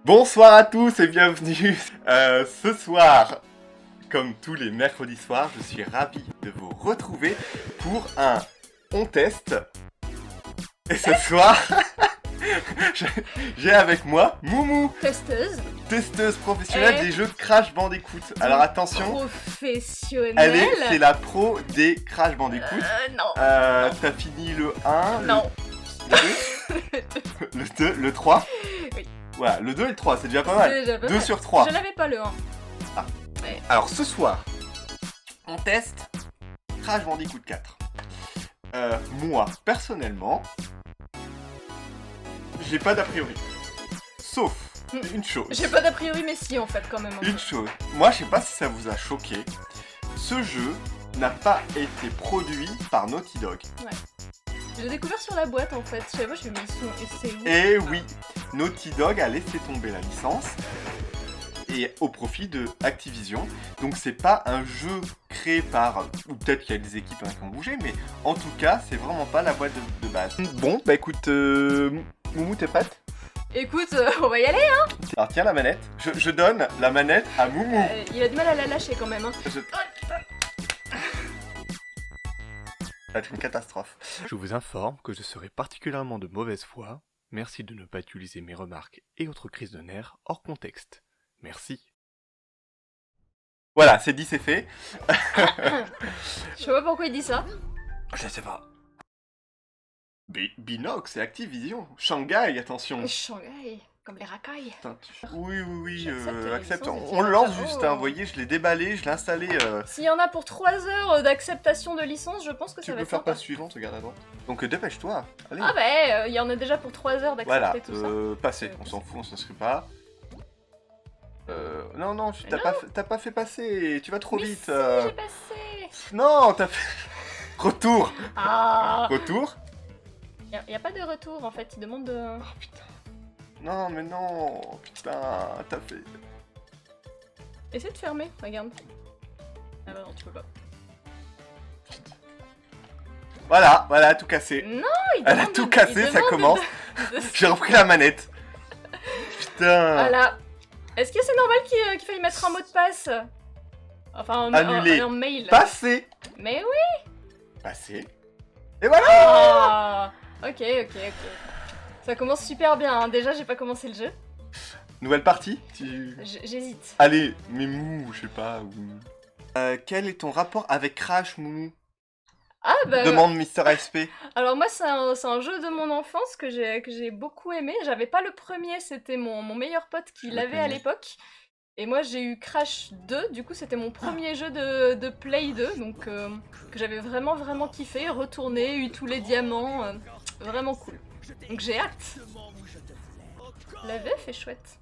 Bonsoir à tous et bienvenue. Ce soir, comme tous les mercredis soirs, je suis ravi de vous retrouver pour un On Teste. Et ce soir, j'ai avec moi Moumou, testeuse professionnelle des jeux Crash Bandicoot. Alors attention, professionnelle. elle c'est la pro des Crash Bandicoot. Non. T'as fini le 1, Non. le 2, le 3. Oui. Voilà, le 2 et le 3, c'est déjà pas mal. 2 sur 3. Je l'avais pas le 1. Ah. Ouais. Alors ce soir, on teste Crash Bandicoot 4. Moi, personnellement, j'ai pas d'a priori. Sauf une chose. J'ai pas d'a priori, mais si en fait, quand même. Une chose. Moi, je sais pas si ça vous a choqué. Ce jeu n'a pas été produit par Naughty Dog. Ouais. J'ai découvert sur la boîte en fait. Je savais pas, je me suis dit, mais c'est où? Et oui, Naughty Dog a laissé tomber la licence et au profit de Activision. Donc c'est pas un jeu créé par, ou peut-être qu'il y a des équipes qui ont bougé, mais en tout cas c'est vraiment pas la boîte de base. Bon bah écoute, Moumou t'es prête? Écoute, on va y aller hein. Alors tiens la manette, je donne la manette à Moumou. Il a du mal à la lâcher quand même hein. Ça va être une catastrophe. Je vous informe que je serai particulièrement de mauvaise foi. Merci de ne pas utiliser mes remarques et autres crises de nerfs hors contexte. Merci. Voilà, c'est dit, c'est fait. Je sais pas pourquoi il dit ça. Je sais pas. Binox et Activision. Shanghai, attention. Shanghai, comme les racailles. Putain, oui, accepte. licence, On le lance bravo. juste, hein, vous voyez, je l'ai déballé, je l'ai installé. S'il y en a pour 3 heures d'acceptation de licence, je pense que Tu ça va peux être faire sympa. pas suivante, regarde à droite. Donc dépêche-toi, allez. Ah bah, il y en a déjà pour 3 heures d'accepter Voilà, tout ça. passer, on s'en fout, on s'inscrit pas. Non, Mais t'as pas fait passer, tu vas trop Mais vite. si, j'ai passé. Non, t'as fait... Retour. Ah. Retour. Y a pas de retour en fait, il demande de... Oh putain. Non, mais non, putain, t'as fait... Essaie de fermer, regarde. Ah bah non, tu peux pas. Voilà, tout cassé. Non, il Elle a demande tout de- cassé, il ça demande commence. de- J'ai repris la manette. Putain. Voilà. Est-ce que c'est normal qu'il faille mettre un mot de passe? Enfin, Annulé. un mail. Passé. Mais oui. Passé. Et voilà. Ah. Ok. Ça commence super bien, hein. Déjà j'ai pas commencé le jeu. Nouvelle partie. J'hésite. Allez, mais Mou, je sais pas. Quel est ton rapport avec Crash, Moumou? Ah bah... Demande Mister SP. Alors moi c'est un jeu de mon enfance que j'ai beaucoup aimé. J'avais pas le premier, c'était mon meilleur pote qui Je le l'avait à connais. l'époque. Et moi j'ai eu Crash 2, du coup c'était mon premier jeu de Play 2, donc que j'avais vraiment kiffé, retourné, eu tous les diamants, vraiment cool. Donc j'ai hâte. La VF est chouette.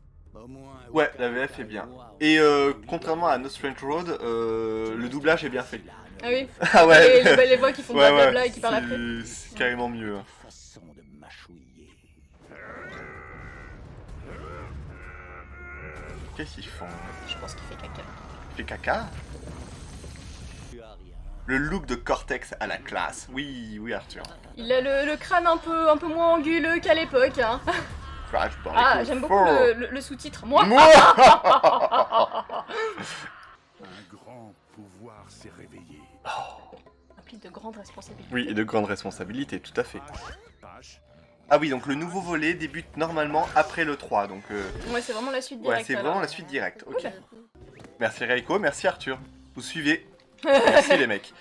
Ouais, la VF est bien. Et contrairement à No Strange Road, le doublage est bien fait. Ah oui. Ah ouais. Et les voix qui font blablabla et qui parlent après. C'est carrément mieux. Hein. Qu'est-ce qu'ils font? Je pense qu'il fait caca. Il fait caca? Le look de Cortex à la classe. Oui, Arthur. Il a le crâne un peu moins anguleux qu'à l'époque. Hein. Crash Bandicoot Ah, j'aime beaucoup 4. le sous-titre. Moi. Un grand pouvoir s'est réveillé. Implique de grandes responsabilités. Oui, et de grandes responsabilités, tout à fait. Ah oui, donc le nouveau volet débute normalement après le 3, donc... Ouais, c'est vraiment la suite Ouais, directe. c'est alors. vraiment la suite directe, ok. Cool. Merci Reiko, merci Arthur. Vous suivez. Merci les mecs.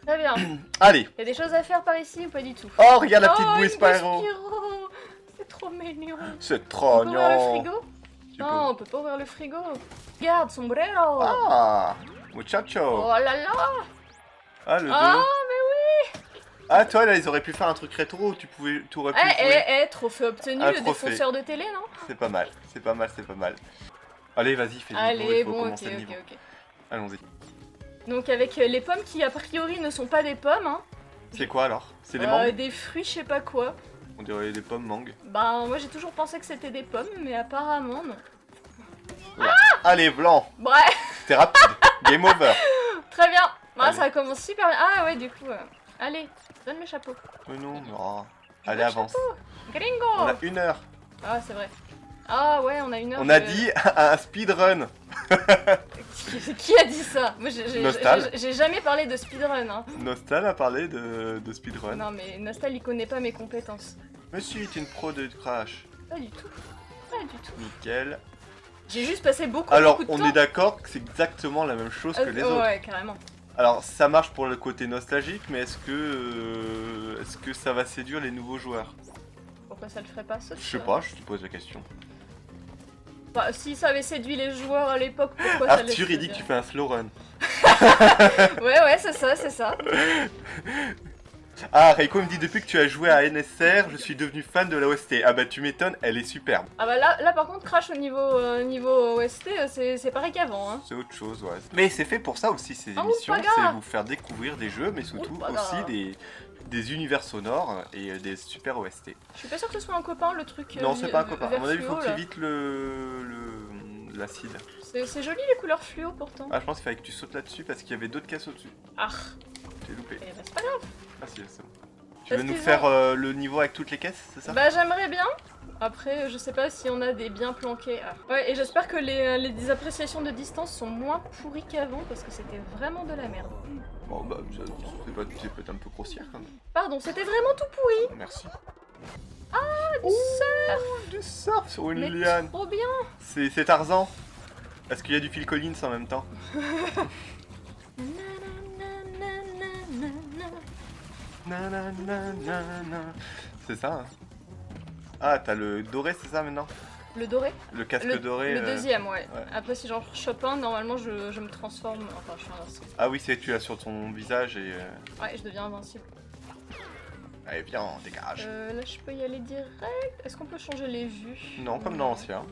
Très bien. Allez. Y a des choses à faire par ici ou pas du tout? Oh, regarde la petite Oh, bouée une Spyro. Spyro. C'est trop mignon. C'est On trop peut ouvrir le mignon. frigo? Tu Non, on peut pas ouvrir le frigo. Regarde, sombrero. Ah, muchacho. Oh là là. Ah, le 2. Ah, mais oui. Ah, toi, là, ils auraient pu faire un truc rétro, tu aurais pu jouer. Trophée obtenu, Un le trophée. défonceur de télé, non? C'est pas mal, c'est pas mal. Allez, vas-y, fais le niveau, Allez, il faut bon, ok, commencer le niveau. ok. Allons-y. Donc avec les pommes qui a priori ne sont pas des pommes, hein. C'est quoi alors? C'est des mangues? Des fruits, je sais pas quoi. On dirait des pommes mangues. Ben moi j'ai toujours pensé que c'était des pommes, mais apparemment non. Allez, blanc. Bref, T'es rapide. Game over. très bien. Ah, Allez. ça commence super bien. Ah ouais, du coup, allez, donne le chapeau. Mais non, non. Je Allez, veux le avance. chapeau. Gringo. On a 1 heure. Ah c'est vrai. Ah ouais, on a une heure. On a dit un speedrun. Qui a dit ça? Moi, Nostal. j'ai jamais parlé de speedrun. Hein. Nostal a parlé de speedrun. Non, mais Nostal, il connaît pas mes compétences. Monsieur est une pro de Crash. Pas du tout. Pas du tout. Nickel. J'ai juste passé beaucoup Alors, de temps. on est d'accord que c'est exactement la même chose que les autres. Ouais, carrément. Alors, ça marche pour le côté nostalgique, mais est-ce que ça va séduire les nouveaux joueurs? Pourquoi ça le ferait pas, ça? Je sais pas, je te pose la question. Bah, si ça avait séduit les joueurs à l'époque, pourquoi ça les Arthur, il dit que tu fais un slow run. Ouais, c'est ça, c'est ça. Ah, Reiko me dit depuis que tu as joué à NSR, je suis devenu fan de la OST. Ah bah tu m'étonnes, elle est superbe. Ah bah là par contre, Crash au niveau OST, c'est pareil qu'avant. Hein. C'est autre chose, ouais. Mais c'est fait pour ça aussi, ces Ah, émissions, Oupaga. c'est vous faire découvrir des jeux, mais surtout Oupaga. aussi des univers sonores et des super OST. Je suis pas sûre que ce soit un copain, le truc. Non, c'est pas un copain. À mon avis, il faut fluo, que tu là. évites l'acide. C'est joli les couleurs fluo pourtant. Ah, je pense qu'il fallait que tu sautes là-dessus parce qu'il y avait d'autres caisses au-dessus. Ah, J'ai loupé. eh ben, c'est pas grave. Ah si, c'est bon. Tu Parce veux nous qu'ils faire ont- le niveau avec toutes les caisses, c'est ça? Bah j'aimerais bien. Après, je sais pas si on a des bien planqués. Ah. Ouais, et j'espère que les appréciations de distance sont moins pourries qu'avant parce que c'était vraiment de la merde. Bon, bah, c'est peut-être un peu grossière quand même. Pardon, c'était vraiment tout pourri. Merci. Du surf. Du surf sur une Mais liane. trop bien. C'est Tarzan. Est-ce qu'il y a du Phil Collins en même temps? C'est ça, hein. Ah, t'as le doré, c'est ça maintenant? Le doré. Le casque Le doré. deuxième, ouais. ouais. Après, si j'en chope un, normalement, je me transforme. Enfin, je suis invincible. Ah oui, c'est tu l'as sur ton visage et... Ouais, je deviens invincible. Allez, viens, on dégage. Là, je peux y aller direct. Est-ce qu'on peut changer les vues? Non, comme dans l'ancien.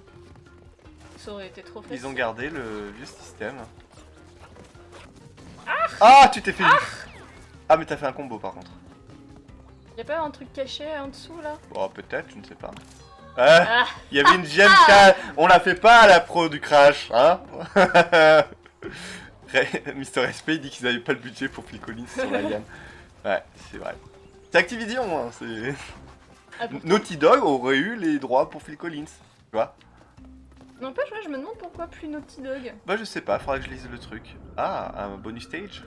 Ça aurait été trop facile. Ils ont gardé le vieux système. Ah, tu t'es fait... Ah, mais t'as fait un combo par contre. Y'a pas un truc caché en dessous, là? Bon, peut-être, je ne sais pas. Ah. Il y avait une gemme on la fait pas à la pro du Crash, hein. Mister SP il dit qu'ils avaient pas le budget pour Phil Collins sur la gamme. Ouais, c'est vrai. C'est Activision, hein, c'est... Ah bon. Naughty Dog aurait eu les droits pour Phil Collins, tu vois. N'empêche, ouais, je me demande pourquoi plus Naughty Dog. Bah je sais pas, faudra que je lise le truc. Ah, un bonus stage.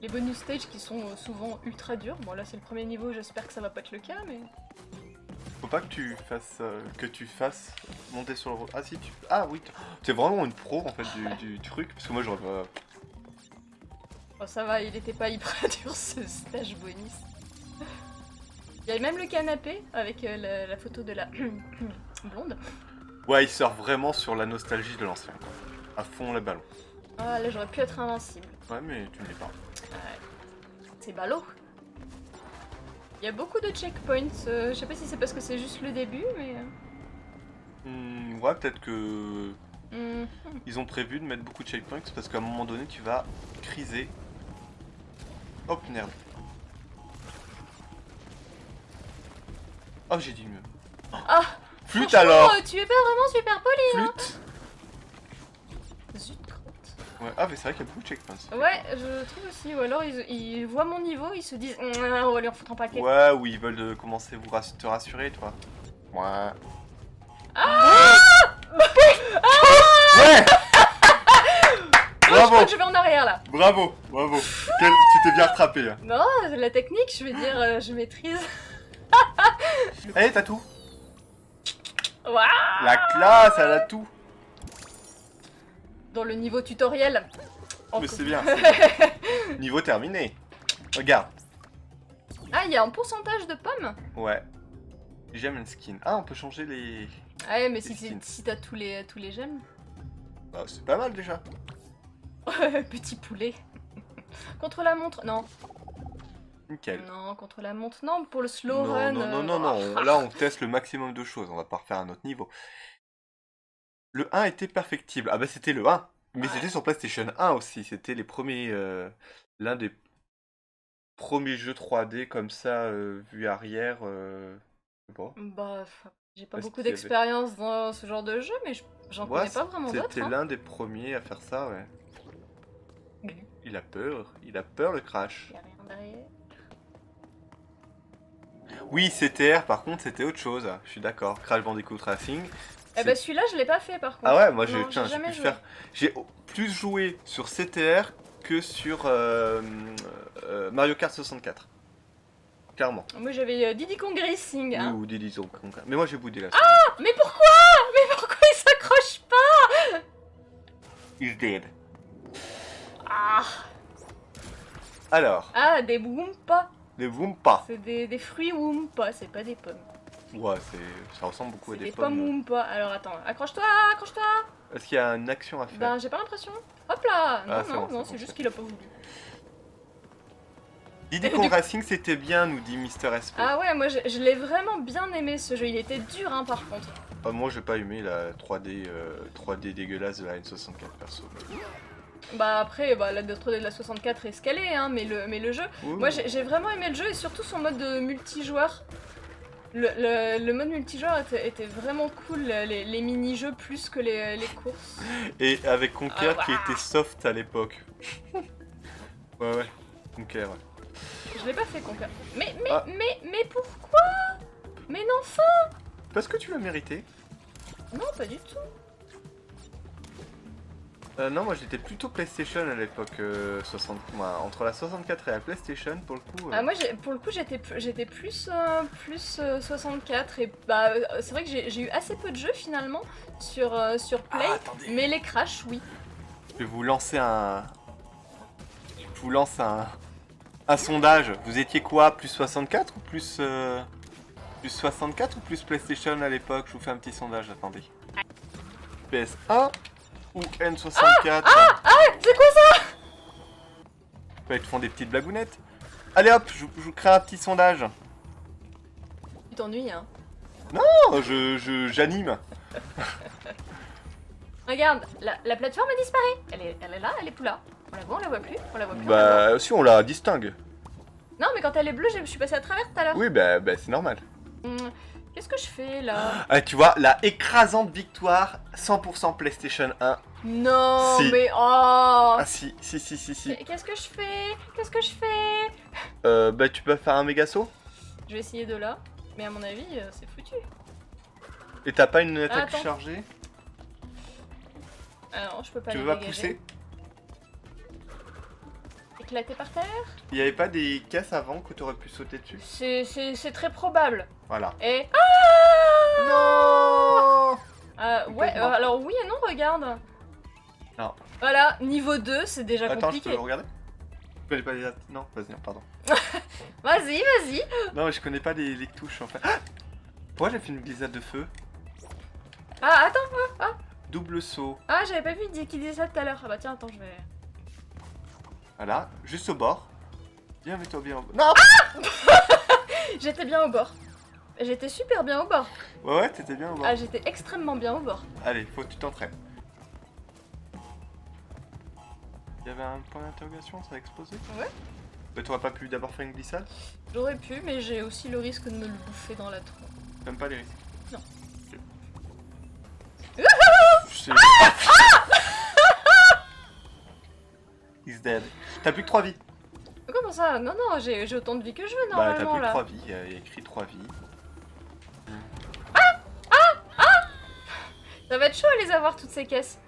Les bonus stages qui sont souvent ultra durs. Bon, là, c'est le premier niveau, j'espère que ça va pas être le cas, mais... Faut pas que tu fasses monter sur le... Ah si, tu... Ah oui, t'es vraiment une pro en fait du truc, parce que moi j'aurais pas... Oh, ça va, il était pas hyper dur ce stage bonus. Il y a même le canapé avec la photo de la blonde. Ouais, il sort vraiment sur la nostalgie de l'ancien, quoi. À fond les ballons. Ah, là, j'aurais pu être invincible. Ouais, mais tu ne l'es pas. Ouais. C'est ballot. Il y a beaucoup de checkpoints. Je sais pas si c'est parce que c'est juste le début, mais... Ouais, peut-être que... Mhm. Ils ont prévu de mettre beaucoup de checkpoints parce qu'à un moment donné, tu vas criser. Hop, merde. Oh, j'ai dit mieux. Ah, Flûte franchement, alors. tu es pas vraiment super poli. Flûte. Zut, crotte. Ouais. Ah, mais c'est vrai qu'il y a beaucoup de checkpoints. Ouais, je trouve aussi. Ou alors ils voient mon niveau, ils se disent on va lui en foutre un paquet. Ouais, ou ils veulent commencer à te rassurer, toi. Ouais. Ah Ouais. Oh, je Bravo. crois que je vais en arrière là. Bravo, bravo. Tu t'es bien rattrapé. Hein. Non, la technique, je vais dire, je maîtrise. Allez, t'as tout. Waouh. La classe, elle a tout. Dans le niveau tutoriel. Mais c'est bien. c'est bien. Niveau terminé. Regarde. Ah, il y a un pourcentage de pommes. Ouais. J'aime une skin. Ah, on peut changer les... Ouais, mais Les skins. si t'as tous les gemmes. Bah, c'est pas mal déjà. Petit poulet. Contre la montre, non. Nickel. Non, contre la montre, non. Pour le slow Non, run. non. Là, on teste le maximum de choses. On va pas refaire un autre niveau. Le 1 était perfectible. Ah bah, c'était le 1. Mais c'était sur PlayStation 1 aussi. C'était les premiers... l'un des premiers jeux 3D comme ça, vue arrière. Je sais pas. Bah, j'ai pas Parce beaucoup qu'il y avait- d'expérience dans ce genre de jeu, mais j'en Ouais, connais pas vraiment d'autres. c'était Hein. l'un des premiers à faire ça, ouais. Mhm. Il a peur le Crash. Y a rien derrière. Oui, CTR, par contre, c'était autre chose. Je suis d'accord. Crash Bandicoot Racing. Eh bah celui-là, je l'ai pas fait par contre. Ah ouais, moi Non, j'ai jamais pu joué. faire. J'ai plus joué sur CTR que sur Mario Kart 64. Clairement. Moi j'avais Diddy Kong Racing. Oui, Hein. ou des Kong. Mais moi j'ai boudé là. Mais pourquoi? Mais pourquoi il s'accroche pas? He's dead. Ah, Alors, ah des Wumpa. les Wumpa. C'est des fruits Wumpa, c'est pas des pommes. Ouais, ça ressemble beaucoup à C'est des des pommes pommes. Wumpa. Alors attends, accroche-toi, accroche-toi. Est-ce qu'il y a une action à faire? Ben j'ai pas l'impression. Hop là. Ah, Non, c'est non, bon, non, c'est c'est bon, juste c'est qu'il a pas voulu. Diddy Kong Racing c'était bien, nous dit Mister SP. Ah ouais, moi je l'ai vraiment bien aimé ce jeu. Il était dur hein par contre. Ah, moi j'ai pas aimé la 3D, 3D dégueulasse de la N64 perso. Bah après, bah, la 3D de la 64 est scalée, hein, mais le jeu... Ouh. Moi j'ai vraiment aimé le jeu et surtout son mode de multijoueur. Le mode multijoueur était vraiment cool, les mini-jeux plus que les courses. Et avec Conquer Ah, qui bah. était soft à l'époque. Ouais, Conquer, ouais. Je l'ai pas fait Conquer. Mais Ah. pourquoi? Mais non, fin. Parce que tu l'as mérité. Non, pas du tout. Non, moi j'étais plutôt PlayStation à l'époque, moi, entre la 64 et la PlayStation pour le coup. Ah, moi pour le coup j'étais plus 64 et bah c'est vrai que j'ai eu assez peu de jeux finalement sur Play, attendez. mais les Crash oui. Je vais vous lancer un. Je vous lance un sondage. Vous étiez quoi? Plus 64 ou plus. Plus 64 ou plus PlayStation à l'époque? Je vous fais un petit sondage, attendez. PS1 ou N64? C'est quoi ça? Ouais, ils te font des petites blagounettes. Allez hop, je vous crée un petit sondage. Tu t'ennuies hein. Oh, j'anime. Regarde, la plateforme a disparu. Elle est là, elle est plus là. On la voit, on la voit plus, on la voit plus. on la voit. Bah, si on la distingue. Non mais quand elle est bleue, je suis passée à travers tout à l'heure. Oui, bah c'est normal. Qu'est-ce que je fais là? Ah, tu vois, la écrasante victoire 100% PlayStation 1. Non Si. mais oh. Ah si. Qu'est-ce que je fais? Qu'est-ce que je fais? Bah tu peux faire un méga saut. Je vais essayer de là, mais à mon avis, c'est foutu. Et t'as pas une attaque attends. chargée? Ah non, je peux pas Tu les veux pas dégager. pousser? Éclater par terre? Il y avait pas des caisses avant que t'aurais pu sauter dessus? C'est très probable. Voilà. Et... Non. ouais, Complètement. alors oui et non, regarde. Non. Voilà, niveau 2, c'est déjà Attends, je compliqué. peux regarder? Je connais pas les... Non, vas-y, pardon. Vas-y, vas-y. Non, mais je connais pas les touches en fait. Ah, pourquoi j'ai fait une glissade de feu? Ah, attends. Double saut. Ah, j'avais pas vu qu'il disait ça tout à l'heure. Ah bah tiens, attends, je vais... Voilà, juste au bord. Viens, mets-toi bien au bord. Non. J'étais bien au bord. J'étais super bien au bord. Ouais, t'étais bien au bord. Ah, j'étais extrêmement bien au bord. Allez, faut que tu t'entraînes. Il y avait un point d'interrogation, ça a explosé? Ouais. Bah t'aurais pas pu d'abord faire une glissade? J'aurais pu, mais j'ai aussi le risque de me le bouffer dans la tronche. T'aimes pas les risques? Non. Ok. Wouhou. He's dead. T'as plus que 3 vies. Comment ça? Non, non, j'ai autant de vie que je veux Bah t'as normalement plus que là. 3 vies, il y a écrit 3 vies. Ça va être chaud à les avoir toutes ces caisses.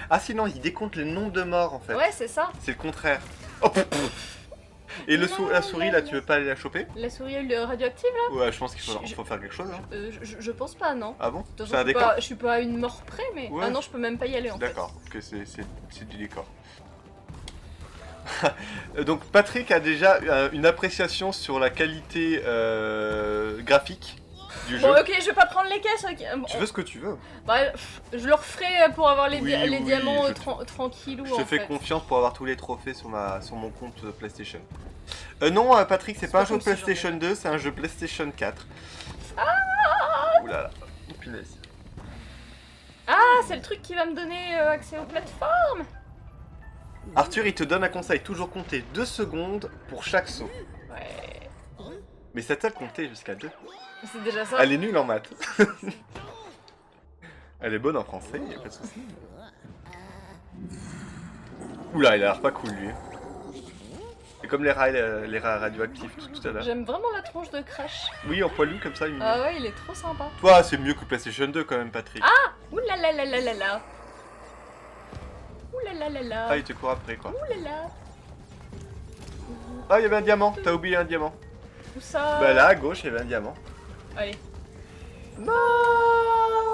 Ah sinon, il décompte le nombre de morts en fait. Ouais, c'est ça. C'est le contraire. Oh, et Non, la souris là, non, tu veux pas aller la choper? La souris radioactive là? Ouais, je pense qu'il Je- faut faire quelque chose. Hein. Je pense pas, non. Ah bon? De toute C'est un façon, décor? je suis pas à une mort près, mais. Ouais. Ah non, je peux même pas y aller en fait. D'accord, ok, c'est du décor. Donc Patrick a déjà une appréciation sur la qualité graphique du jeu. Bon, ok, je vais pas prendre les caisses. Ok. Bon, Tu veux ce que tu veux. bah, je le referai pour avoir les, Oui, les oui, diamants je te- tranquillou. Je te en fais fait. confiance pour avoir tous les trophées sur mon compte PlayStation. Non, Patrick, c'est pas un pas jeu comme si j'en PlayStation 2, c'est un jeu PlayStation 4. Oulala, punaise. Ah, c'est le truc qui va me donner accès aux plateformes. Arthur, il te donne un conseil, toujours compter 2 secondes pour chaque saut. Ouais. Mais ça t'a compté jusqu'à 2. C'est déjà ça. Elle est nulle en maths. Elle est bonne en français, y a pas de soucis. Oula, il a l'air pas cool lui. C'est comme les rats radioactifs tout à l'heure. J'aime vraiment la tronche de Crash. Oui, en poilu comme ça. Ah ouais, il est trop sympa. Toi, c'est mieux que PlayStation 2 quand même, Patrick. Ouh là là là là là là. Ouh là là là là. Ah, il te court après quoi. Ouh là là. Ah, il y avait un diamant. T'as oublié un diamant. Où ça? Bah là, à gauche, il y avait un diamant. Allez. Non.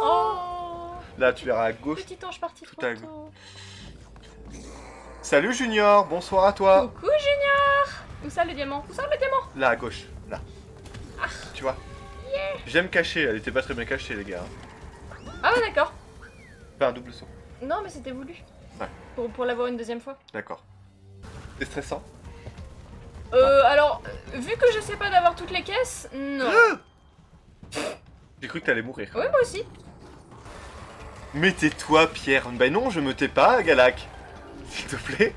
Oh. Là, tu verras à gauche. Petit ange parti tout trop à tôt. Salut Junior, bonsoir à toi. Coucou Junior. Où ça le diamant? Où ça le diamant? Là, à gauche, là. Ah. Tu vois. J'aime cacher, elle était pas très bien cachée, les gars. Ah ouais, d'accord. Pas un double saut. Non, mais c'était voulu. Ouais. Pour l'avoir une deuxième fois. D'accord. C'est stressant. Alors, vu que je sais pas d'avoir toutes les caisses, non. J'ai cru que t'allais mourir. Ouais, moi aussi. Mais tais-toi, Pierre. Ben non, je me tais pas, Galac. S'il te plaît.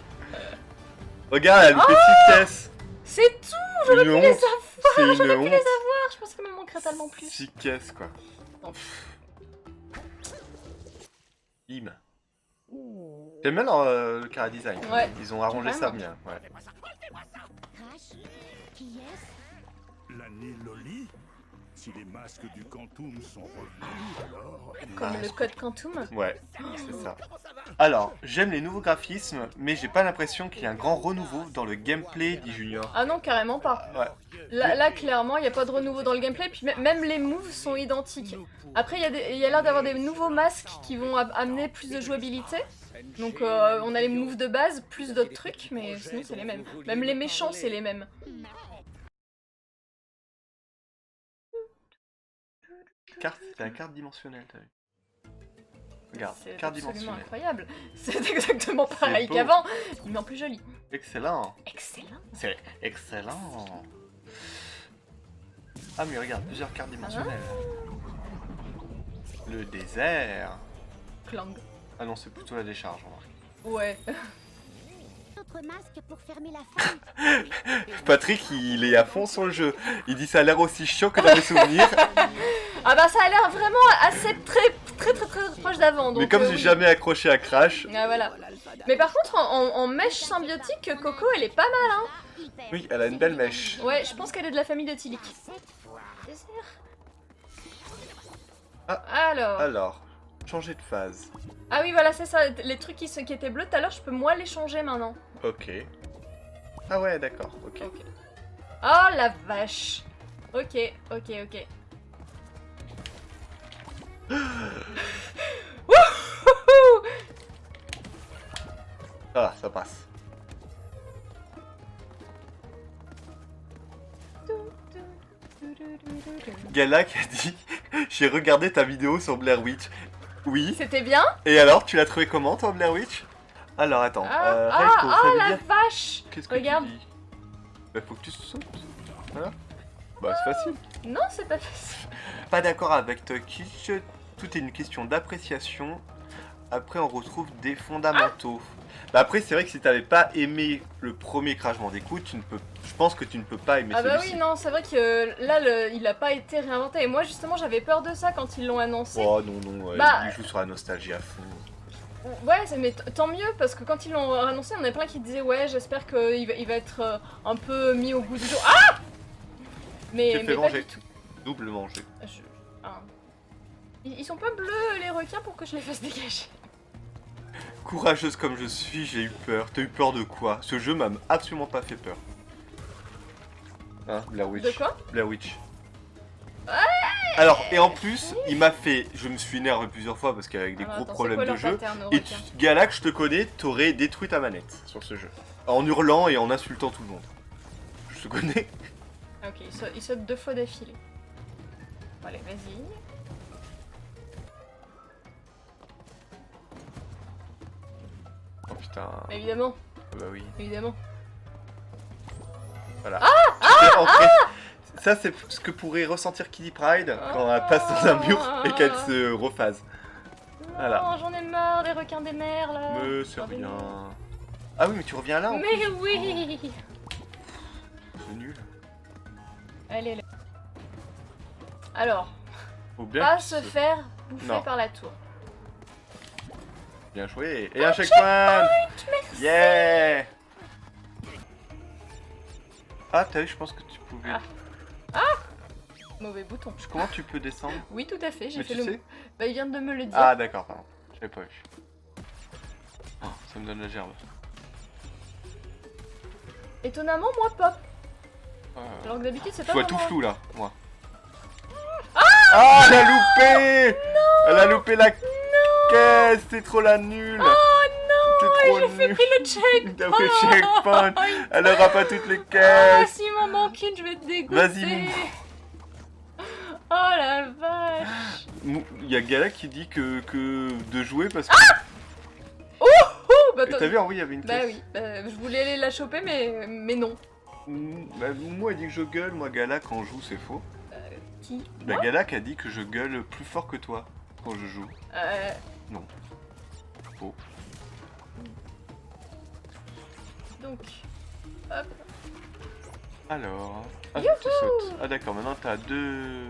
Regarde, elle a loupé 6 caisses. C'est tout. J'aurais pu Une les honte. C'est avoir. une J'aurais pu les honte. avoir. Je pensais qu'il me manquerait tellement plus. 6 caisses, quoi. Non. Bim. J'aime bien le cara design. Ouais. Ils ont arrangé ça Vraiment. bien. Ouais. Crash, qui est-ce? L'année Loli? Si les masques du Quantum sont revenus, alors... Comme le code Quantum. Ouais, c'est ça. Alors, j'aime les nouveaux graphismes, mais j'ai pas l'impression qu'il y ait un grand renouveau dans le gameplay, dit Junior. Ah non, carrément pas. Ouais. Là clairement, il n'y a pas de renouveau dans le gameplay, puis même les moves sont identiques. Après, il y a l'air d'avoir des nouveaux masques qui vont amener plus de jouabilité. Donc on a les moves de base, plus d'autres trucs, mais sinon c'est les mêmes. Même les méchants, c'est les mêmes. C'est la carte dimensionnelle, t'as vu. Regarde, C'est carte absolument dimensionnelle. incroyable. C'est exactement pareil beau. qu'avant, mais en plus joli. Excellent. Excellent. C'est excellent. Ah mais regarde, plusieurs cartes dimensionnelles. Le désert. Clang. Ah non, c'est plutôt la décharge, remarque. Ouais. Autre masque pour fermer la faille. Patrick, il est à fond sur le jeu. Il dit ça a l'air aussi chiant que dans mes souvenirs. Ah bah ça a l'air vraiment assez très proche d'avant. Mais comme j'ai oui. jamais accroché à Crash, Ah voilà. Mais par contre en mèche symbiotique, Coco elle est pas mal hein. oui, elle a une belle mèche. Ouais, je pense qu'elle est de la famille de Tilic. Ah. Alors, changer de phase. Ah oui voilà c'est ça, les trucs qui étaient bleus tout à l'heure je peux moi les changer maintenant. Ok. Ah ouais, d'accord, ok. Ok. Oh la vache. Ok. Wouhou. Ah, ça passe. Galak a dit j'ai regardé ta vidéo sur Blair Witch. Oui. C'était bien. Et alors, tu l'as trouvé comment, toi, Blair Witch? Alors, attends. Reiko, ça veut la dire... vache. Qu'est-ce que Regarde. tu dis? Bah, faut que tu sautes. Voilà. Bah, c'est facile. Non c'est pas facile. Pas d'accord avec toi, Kitsch. Tout est une question d'appréciation. Après, on retrouve des fondamentaux. Bah après, c'est vrai que si t'avais pas aimé le premier Crash Bandicoot, je pense que tu ne peux pas aimer Ah bah celui-ci. oui non c'est vrai que là il a pas été réinventé et moi justement j'avais peur de ça quand ils l'ont annoncé. Oh non, Bah, il joue sur la nostalgie à fond. Ouais, mais tant mieux parce que quand ils l'ont annoncé, on avait plein qui disaient ouais, j'espère qu'il va être un peu mis au goût du jour. Ah J'ai mais fait pas manger. du tout. Double manger. Ah. Ils sont pas bleus les requins pour que je les fasse dégager. Courageuse comme je suis, j'ai eu peur. T'as eu peur de quoi? Ce jeu m'a absolument pas fait peur. Hein, Blair Witch. De quoi? Blair Witch. Alors, et en plus, il m'a fait... Je me suis énervé plusieurs fois parce qu'avec des Alors, gros attends, problèmes c'est quoi de leur jeu. pattern aux Et requins Galak, je te connais, t'aurais détruit ta manette sur ce jeu. En hurlant et en insultant tout le monde. Je te connais. Ok, il saute 2 fois d'affilée. Bon, allez, vas-y. Oh putain. Évidemment, Bah oui. évidemment. Voilà. Ça, c'est ce que pourrait ressentir Kitty Pryde quand elle passe dans un mur et qu'elle se rephase. Non, Voilà. j'en ai marre des requins des mers là. Mais c'est Regardez. rien. Ah oui, mais tu reviens là en Mais plus. oui. C'est nul. Allez, allez. Alors, Faut bien pas qu'il se faire bouffer Non. par la tour. Bien joué. Et un checkpoint. Yeah. Ah, t'as vu, je pense que tu pouvais... Ah. Mauvais bouton. Comment tu peux descendre? Oui, tout à fait, j'ai Mais fait tu le... sais? Bah, il vient de me le dire. Ah, d'accord, pardon. J'avais pas vu. Oh, ça me donne la gerbe. Étonnamment, moi, pop. Euh, Alors que d'habitude, c'est Je pas vois vraiment... tout flou là, moi. Ah, elle a loupé! Elle a loupé la caisse, c'est trop la nulle! Oh non, T'es trop j'ai fait nul. pris le check. T'as pris le checkpoint! Elle aura pas toutes les Ah, caisses! s'il m'en manque une, je vais te dégoûter. Vas-y, Oh la vache. Il y a Gala qui dit que de jouer parce que... Oh, bah, Et t'as vu, oui, il y avait une bah caisse. oui, je voulais aller la choper, mais non. Bah, moi, elle dit que je gueule, moi, Gala, quand je joue, c'est faux. Qui? La Gala qui a dit que je gueule plus fort que toi quand je joue. Non. Faux. Donc, hop. Alors... Ah, Youhou tu sautes. Ah d'accord, maintenant t'as deux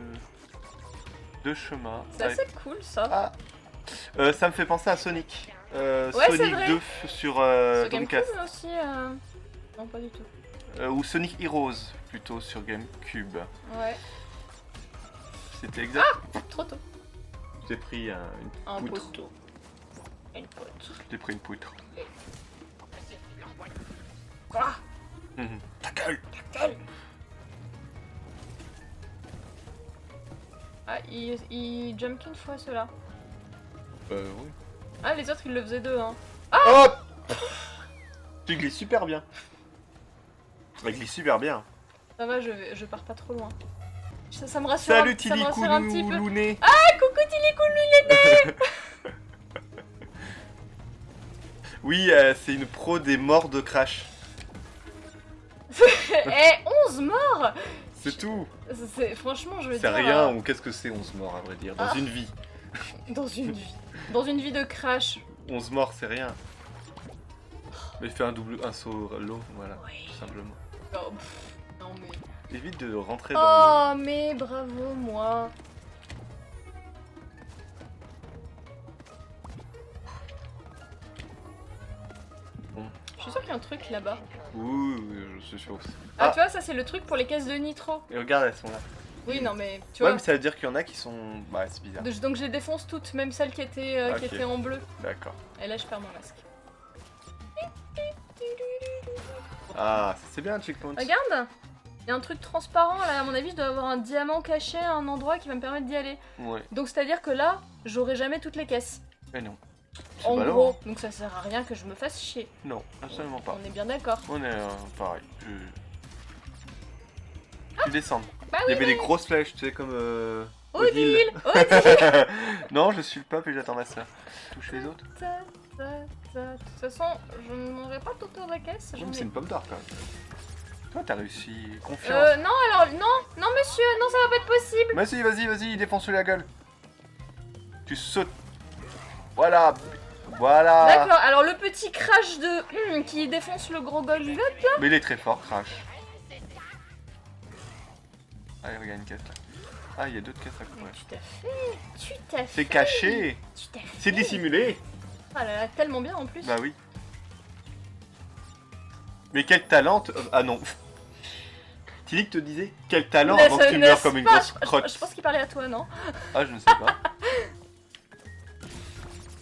chemins. C'est assez cool ça. Ah, ça me fait penser à Sonic. c'est Sonic vrai. 2 sur Sur Dreamcast. GameCube aussi. Non, pas du tout. Ou Sonic Heroes plutôt sur GameCube. Ouais. C'était exact. Trop tôt. J'ai pris une Un poutre. poteau. Une pote. J'ai pris une poutre. Ah, Ta gueule. ah il jump qu'une fois ceux-là. Oui. Ah, les autres ils le faisaient deux, hein. Hop. Tu glisses super bien. Ça glisse super bien. Ça va, je pars pas trop loin. Ça me rassure, Salut ça me rassure un petit peu. Tilicouloulouné. Ah, coucou Tilicouloulouné. Oui, c'est une pro des morts de Crash. Eh, 11 morts. C'est tout. Franchement, je veux C'est dire... rien, ou qu'est-ce que c'est 11 morts à vrai dire, dans une vie. Dans une vie. Dans une vie de crash. 11 morts, c'est rien. Mais fais un saut à l'eau, voilà, Oui. tout simplement. Oh, pff, non mais... Évite de rentrer dans Oh, mais bravo, moi. Bon. Je suis sûre qu'il y a un truc là-bas. le... Oui, je suis sûr aussi. Ah, tu vois, ça c'est le truc pour les caisses de nitro. Et regarde, elles sont là. Oui, non mais tu Ouais, vois. mais ça veut dire qu'il y en a qui sont... Bah, c'est bizarre. Donc je les défonce toutes, même celles qui étaient Ok. en bleu. D'accord. Et là, je perds mon masque. Ah, c'est bien, checkpoint. Regarde, il y a un truc transparent là. À mon avis, je dois avoir un diamant caché à un endroit qui va me permettre d'y aller. Ouais, Donc c'est-à-dire que là, j'aurai jamais toutes les caisses. mais non. C'est En pas long, gros, hein. donc ça sert à rien que je me fasse chier. Non, absolument pas. On est bien d'accord. On est pareil. Tu descends. Bah Il y oui, avait mais... des grosses flèches, tu sais, comme... Odile, Non, je suis le pape et j'attends ma soeur. Touche les autres. De toute façon, je ne mangerai pas tout autour de la caisse. Oui, j'en mais ai- c'est une pomme d'or quand même. Toi, t'as réussi. Confiance. Non, alors, non, monsieur, non, ça va pas être possible. Vas-y, défonce-lui la gueule. Tu sautes. Voilà. Voilà. D'accord, alors le petit crash de qui défonce le gros golgot. Mais il est très fort, Crash. Ah, il regarde une caisse là. Ah, il y a d'autres caisses à couper. Tu t'as fait. C'est caché. Tu t'as fait. C'est dissimulé. Ah là là, tellement bien en plus. Bah oui. Mais quel talent. Ah non. Tilly te disait quel talent Mais avant que ce tu n'est meurs comme une pas- grosse crotte. Je pense qu'il parlait à toi, non? Ah, je ne sais pas.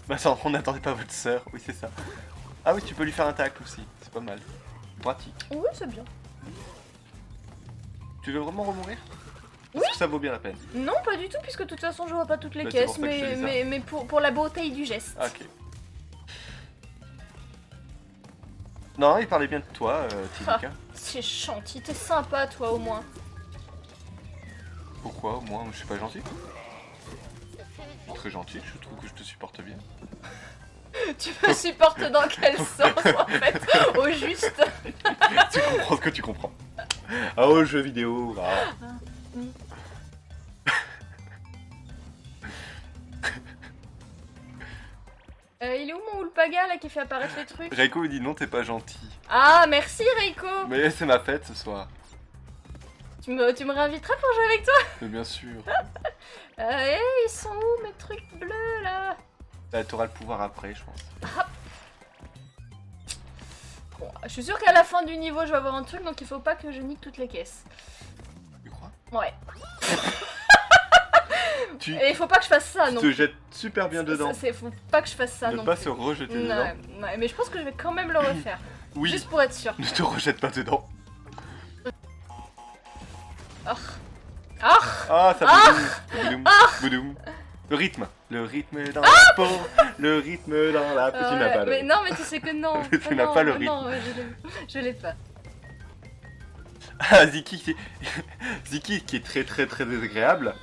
Bah ça, on n'attendait pas votre sœur. Oui, c'est ça. Ah oui, tu peux lui faire un tacle aussi. C'est pas mal. Pratique. Oui, c'est bien. Tu veux vraiment remourir? Oui. Est-ce que ça vaut bien la peine? Non, pas du tout, puisque de toute façon, je vois pas toutes les Bah, c'est caisses, pour ça que je te dis ça. mais pour la beauté du geste. Ah, ok. Non, il parlait bien de toi, Tilika. C'est gentil, t'es sympa, toi, au moins. Pourquoi? Moi, je suis pas gentil. Très gentil, je trouve que je te supporte bien. Tu me supportes dans quel sens, en fait? Au juste. Tu comprends ce que tu comprends. Ah, aux jeux vidéo. Ah. Il est où mon Ulpaga, là, qui fait apparaître les trucs? Reiko il dit non, t'es pas gentil. Ah, merci, Reiko. Mais c'est ma fête ce soir. Tu me réinviteras pour jouer avec toi? Mais bien sûr. Ils sont où, mes trucs bleus, là? Bah, t'auras le pouvoir après, je pense. Bon, je suis sûre qu'à la fin du niveau, je vais avoir un truc, donc il faut pas que je nique toutes les caisses. Tu crois? Ouais. Tu Et il faut pas que je fasse ça, non te jettes super bien dedans. Faut pas que je fasse ça, Ne non pas plus. se rejeter dedans. Ouais, mais je pense que je vais quand même le refaire. Oui, Juste pour être sûr. ne te rejette pas dedans. Ah, ah, Ah, ça boudoum, boudoum. Le rythme dans la peau, le rythme dans la peau. Tu n'as pas mais le... non, mais tu sais que non. Tu Ah n'as non, pas le non, je l'ai pas. Ah, Ziki qui est très très très désagréable,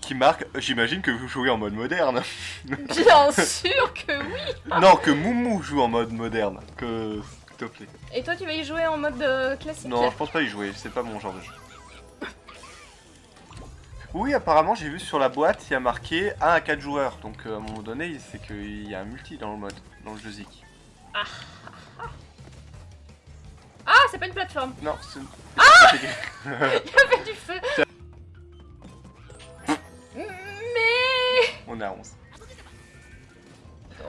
qui marque, j'imagine que vous jouez en mode moderne. Bien sûr que oui. Non, que Moumou joue en mode moderne, que... s'il te plaît. Et toi, tu vas y jouer en mode classique? Non, je pense pas y jouer, c'est pas mon genre de jeu. Oui, apparemment, j'ai vu sur la boîte, il y a marqué 1 à 4 joueurs. Donc, à un moment donné, c'est qu'il y a un multi dans le mode, dans le jeu Zik. Ah, c'est pas une plateforme. Non, c'est... Il y avait du feu. Mais... On est à 11.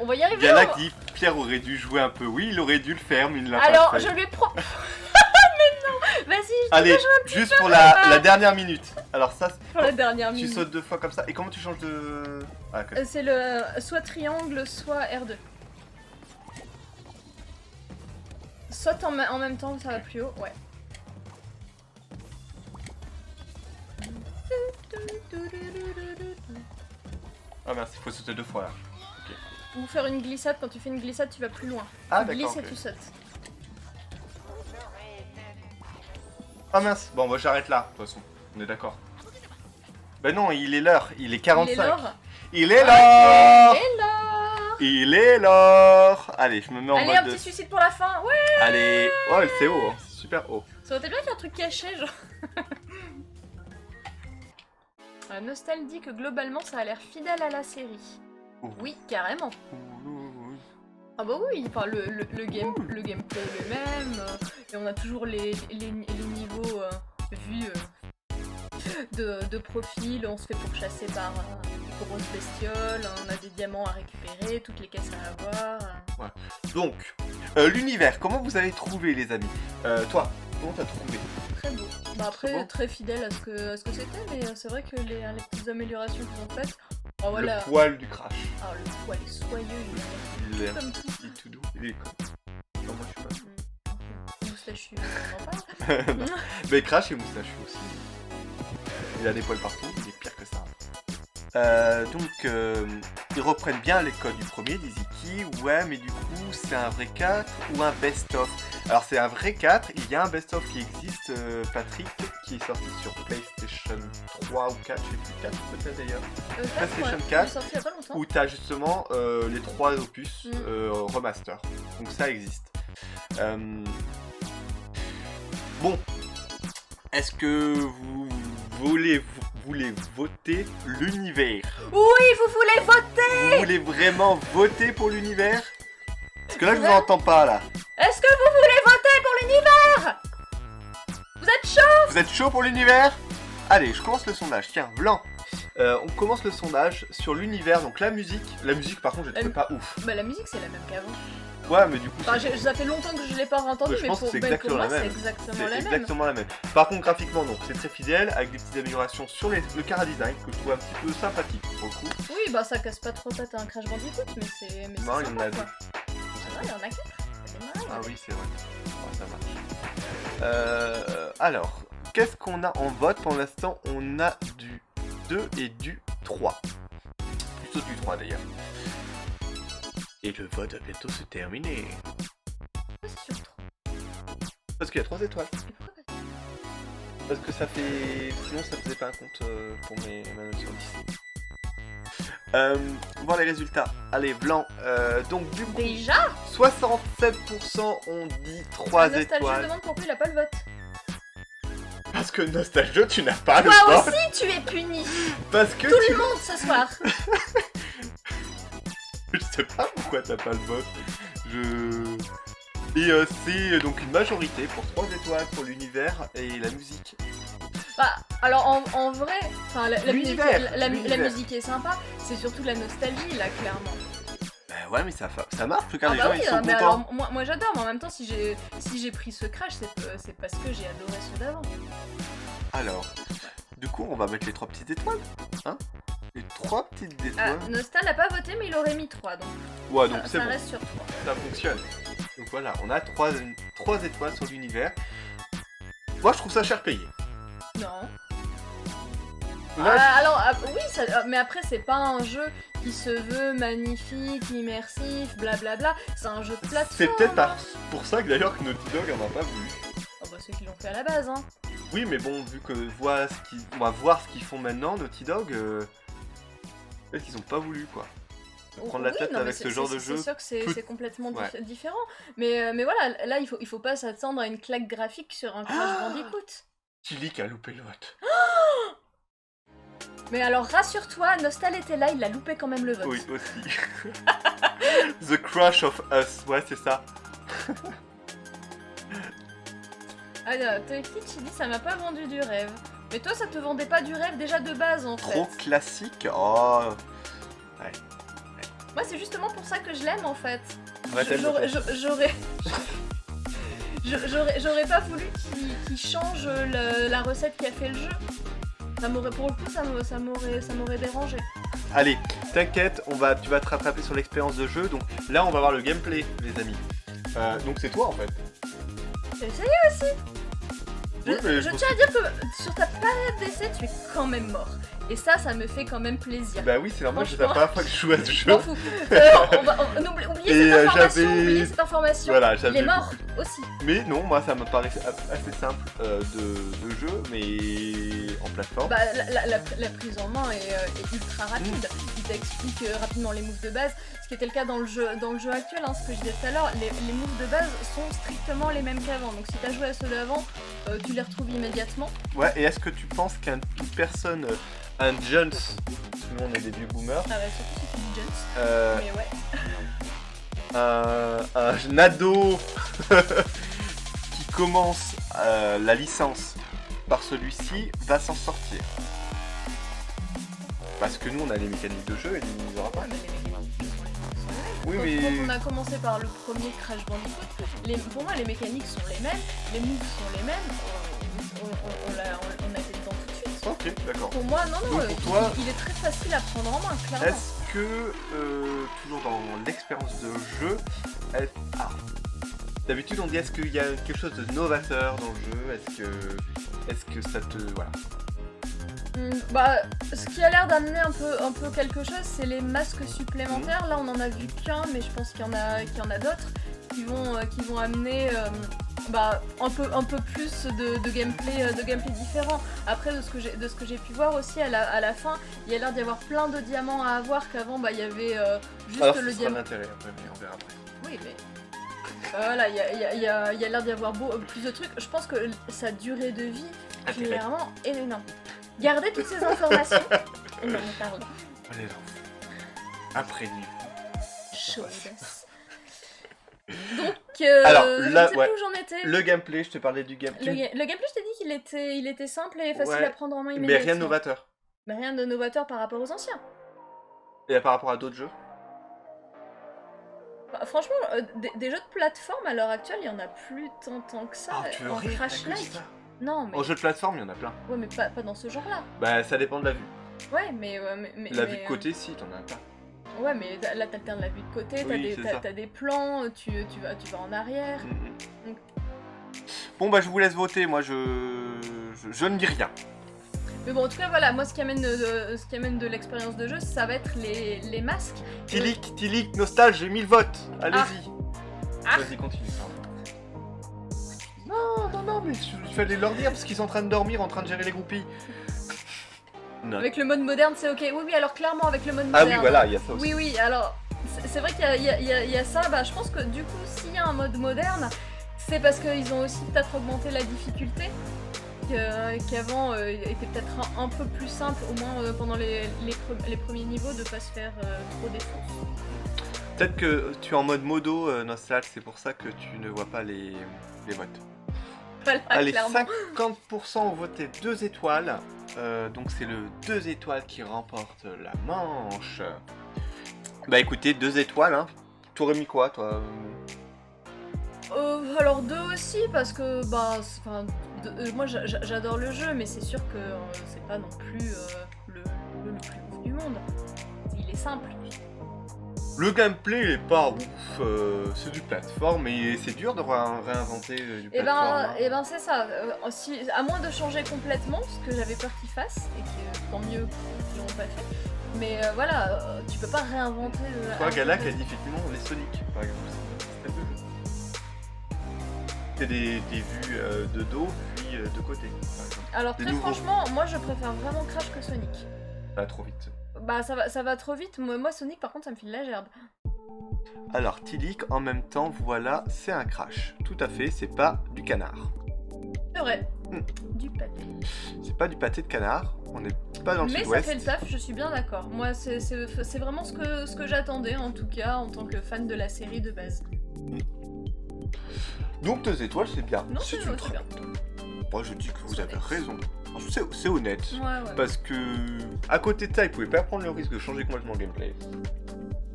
On va y arriver. Il y en a qui dit Pierre aurait dû jouer un peu. Oui, il aurait dû le faire, mais il ne l'a Alors, pas fait. je lui ai pro... Mais non. Vas-y, je Allez, te rejoins juste pour la dernière minute. Alors ça, pour la dernière tu minute. sautes 2 fois comme ça. Et comment tu changes de... Ah, ok. C'est le soit triangle, soit R2. Saute en même temps, ça va plus haut, ouais. Ah merci, il faut sauter 2 fois là. Ou faire une glissade, quand tu fais une glissade, tu vas plus loin. Ah Tu d'accord. glisses et Ok. tu sautes. Ah mince, bon moi j'arrête là, de toute façon. On est d'accord. Ben non, il est l'heure, il est 45. Il est l'or. Il est l'heure. Et l'or. Il est l'heure. Allez, je me mets en Allez, un mode... petit suicide pour la fin, ouais. Allez, oh c'est haut, hein. C'est super haut. Ça aurait été bien qu'il y ait un truc caché, genre. Nostal dit que globalement, ça a l'air fidèle à la série. Oui, carrément. Ah bah oui, enfin, le gameplay est le même, et on a toujours les niveaux vus de profil, on se fait pourchasser par des grosses bestioles, on a des diamants à récupérer, toutes les caisses à avoir. Donc, l'univers, comment vous avez trouvé les amis? Toi, comment t'as trouvé? Très beau. Bah après, Très beau. très fidèle à ce que c'était, mais c'est vrai que les petites améliorations qu'ils ont faites, oh, voilà. Le poil du crash. Ah, le poil est soyeux, Il est comme tout. il est tout doux. Il est con. Non, moi je suis Moustachu, on en parle. pas. Mais crash et moustachu aussi. Il a des poils partout, il est pire que ça. Ils reprennent bien les codes du premier, des Iki. Ouais, mais du coup, c'est un vrai 4 ou un best-of? Alors, c'est un vrai 4. Il y a un best-of qui existe, Patrick, qui est sorti sur PlayStation 3 ou 4, je sais plus, 4 peut-être d'ailleurs. PlayStation 4, il est sorti il y a pas longtemps. Où tu as justement les 3 opus remaster. Donc, ça existe. Bon, est-ce que vous voulez voter l'univers? Oui, vous voulez voter? Vous voulez vraiment voter pour l'univers? Parce que là, je vous Ouais. entends pas, là. Est-ce que vous voulez voter pour l'univers? Vous êtes chaud? Vous êtes chaud pour l'univers? Allez, je commence le sondage. Tiens, Blanc. On commence le sondage sur l'univers. Donc la musique. La musique, par contre, je trouve pas ouf. Bah la musique c'est la même qu'avant. Ouais, mais du coup, Enfin, ça fait longtemps que je l'ai pas entendu, Ouais, je mais pense pour, que c'est pour exactement moi la même. c'est exactement c'est la même. exactement la même. Par contre, graphiquement, donc c'est très fidèle, avec des petites améliorations sur le chara design que je trouve un petit peu sympathique pour le coup. Oui, bah ça casse pas trop tête à un Crash Bandicoot, mais c'est Non, il y en sympa, a quoi. deux. Ah ouais, il y en a 4. Ah oui, c'est vrai. Oh, ça marche. Alors, qu'est-ce qu'on a en vote? Pour l'instant, on a du 2 et du 3. Plutôt du 3 d'ailleurs. Et le vote va bientôt se terminer. C'est sur 3. Parce qu'il y a 3 étoiles. Et pourquoi pas? Parce que ça fait... Sinon, ça faisait pas un compte pour ma note sur 10. Voir les résultats. Allez, Blanc. Donc, du coup, Déjà? 67% ont dit 3 Nostalgie étoiles. demande pourquoi il a pas le vote. Parce que Nostalgie, tu n'as pas le Toi vote. aussi tu es puni. Parce que Tout tu... le monde ce soir. Je sais pas pourquoi t'as pas le vote. Et c'est donc une majorité pour 3 étoiles pour l'univers et la musique. Bah, alors en vrai, enfin la musique, L'univers, la l'univers. musique est sympa, c'est surtout la nostalgie là clairement. Bah ouais, mais ça marche, en tout cas, Ah les bah gens oui, ils sont mais contents. alors moi j'adore, mais en même temps si j'ai pris ce crash, c'est parce que j'ai adoré ceux d'avant. Alors, du coup, on va mettre les 3 petites étoiles, hein. Les 3 petites Ah, étoiles. Nostal n'a pas voté, mais il aurait mis 3, donc Ouais, donc c'est ça bon, reste sur 3. ça fonctionne. Donc voilà, on a 3 étoiles sur l'univers. Moi, je trouve ça cher payé. Non. Là, Alors, oui, mais après, c'est pas un jeu qui se veut magnifique, immersif, blablabla. C'est un jeu de plateforme. c'est peut-être pour ça que d'ailleurs que Naughty Dog en a pas voulu. Oh bah, ceux qui l'ont fait à la base, hein. Oui, mais bon, vu que on va voir ce qu'ils font maintenant, Naughty Dog, peut-être qu'ils ont pas voulu, quoi. Prendre la Oui, tête non, mais avec ce genre de jeu. C'est sûr que c'est complètement Ouais. différent. Mais voilà, là, il faut pas s'attendre à une claque graphique sur un Crash Bandicoot. Tilly a loupé le vote. Mais alors, rassure-toi, Nostal était là, il a loupé quand même le vote. Oui, aussi. The Crush of Us, ouais, c'est ça. Ah, Toefti dit ça m'a pas vendu du rêve. Mais toi, ça te vendait pas du rêve déjà de base en Trop fait. classique. Oh. Moi, c'est justement pour ça que je l'aime en fait. Ouais, t'aimes le J'aurais pas voulu qu'il change la recette qui a fait le jeu. Ça m'aurait, pour le coup, ça m'aurait dérangé. Allez, t'inquiète, tu vas te rattraper sur l'expérience de jeu. Donc là, on va voir le gameplay, les amis. Donc c'est toi en fait. J'ai essayé aussi. Oui, mais Je tiens à dire que sur ta période d'essai, tu es quand même mort. Et ça me fait quand même plaisir. Bah oui, c'est normal, c'est la Franchement. première fois que je joue à ce Je jeu. m'en fous. Oubliez Et, cette information. j'avais- Oubliez cette information. Voilà, Il j'avais est mort aussi. Mais non, moi ça me paraît assez simple de jeu, mais en plateforme. Bah, la prise en main est ultra rapide. Il t'explique rapidement les moves de base, ce qui était le cas dans le jeu actuel, hein, ce que je disais tout à l'heure. Les moves de base sont strictement les mêmes qu'avant. Donc si t'as joué à ceux d'avant, tu les retrouves immédiatement. Ouais, et est-ce que tu penses qu'une personne, un Jones, nous on est des vieux boomers, Ah ouais, surtout si tu dis Jones. Mais ouais. un ado qui commence la licence par celui-ci va s'en sortir? Parce que nous on a les mécaniques de jeu et lui il n'y aura pas. Ouais, mais les mécaniques sont les Oui, mêmes. mais- Quand on a commencé par le premier Crash Bandicoot, pour moi les mécaniques sont les mêmes, les moves sont les mêmes, on a été dedans tout de suite. Ok, d'accord. Pour moi, non, Donc, pour toi- il est très facile à prendre en main, clairement. Est-ce que, toujours dans l'expérience de jeu, d'habitude on dit est-ce qu'il y a quelque chose de novateur dans le jeu? Est-ce que ça te... Voilà. Bah, ce qui a l'air d'amener un peu quelque chose, c'est les masques supplémentaires. Là, on en a vu qu'un, mais je pense qu'il y en a d'autres qui vont amener un peu plus de gameplay différent. Après, de ce que j'ai pu voir aussi à la fin, il y a l'air d'y avoir plein de diamants à avoir qu'avant, il y avait juste Alors, le ce sera diamant. l'intérêt après, mais on verra après. Oui, mais voilà, il y a l'air d'y avoir plus de trucs. Je pense que sa durée de vie, Intérêt. clairement, est énorme. Gardez toutes ces informations. On en parle. Allez, là. Après lui. Chaudasse. Donc, Alors, je là, ne sais ouais. plus où j'en étais. Le gameplay, je te parlais du gameplay. Le gameplay, je t'ai dit qu'il était simple et facile Ouais, à prendre en main Mais immédiatement. rien de novateur. Mais rien de novateur par rapport aux anciens. Et par rapport à d'autres jeux. Bah, franchement, des jeux de plateforme à l'heure actuelle, il y en a plus tant que ça. Ah, tu veux en rien Crash-like. ça. Non, mais, En jeu de plateforme, il y en a plein. ouais, mais pas dans ce genre-là. Bah, ça dépend de la vue. Ouais, mais La vue de côté, si, t'en as pas. Ouais, mais là, t'alternes la vue de côté, Oui, c'est ça. t'as des plans, tu vas en arrière. Mm. Donc- Bon, bah, je vous laisse voter. Moi, je ne dis rien. Mais bon, en tout cas, voilà, moi, ce qui amène de l'expérience de jeu, ça va être les masques. Tilik, Nostal, j'ai mis le vote. Allez-y. Ah. Vas-y, continue. Non, mais il fallait leur dire parce qu'ils sont en train de dormir, en train de gérer les groupies. Non. Avec le mode moderne, c'est ok. Oui, alors clairement, avec le mode moderne. Ah oui, voilà, il y a ça aussi. Oui, alors, c'est vrai qu'il y a ça. Bah, je pense que du coup, s'il y a un mode moderne, c'est parce qu'ils ont aussi peut-être augmenté la difficulté. Qu'avant était peut-être un peu plus simple, au moins pendant les premiers niveaux, de pas se faire trop défoncer. Peut-être que tu es en mode modo, Nostal, c'est pour ça que tu ne vois pas les votes. Voilà, Allez, clairement. 50% ont voté 2 étoiles. Donc c'est le 2 étoiles qui remporte la manche. Bah écoutez, 2 étoiles, hein. T'aurais mis quoi, toi? Alors 2 aussi, parce que, moi j'adore le jeu, mais c'est sûr que c'est pas non plus le plus ouf du monde. Il est simple. Le gameplay il est pas ouf, c'est du plateforme et c'est dur de réinventer du Et plateforme. c'est ça. À moins de changer complètement, ce que j'avais peur qu'ils fassent, et que tant mieux qu'ils l'ont pas fait. Mais tu peux pas réinventer le. Toi, Galac a dit effectivement les Sonic, par exemple. C'est très peu. C'est des vues de dos, puis de côté, par exemple. Alors Des très nouveaux. franchement, moi je préfère vraiment Crash que Sonic. Pas trop vite. Bah ça va trop vite. Moi Sonic par contre ça me file la gerbe. Alors, Tilik, en même temps, voilà, c'est un Crash. Tout à fait, c'est pas du canard. C'est vrai. Hmm. Du pâté. C'est pas du pâté de canard, on n'est pas dans le Mais ça sud-ouest. fait le taf, je suis bien d'accord. Moi c'est vraiment ce que j'attendais en tout cas en tant que fan de la série de base. Donc 2 étoiles, c'est bien. Non, C'est c'est une très très bien. bonne note. Moi, je dis que vous C'est avez honnête. raison. C'est honnête. Ouais. Parce que, à côté de ça, ils pouvaient pas prendre le risque de changer complètement le gameplay.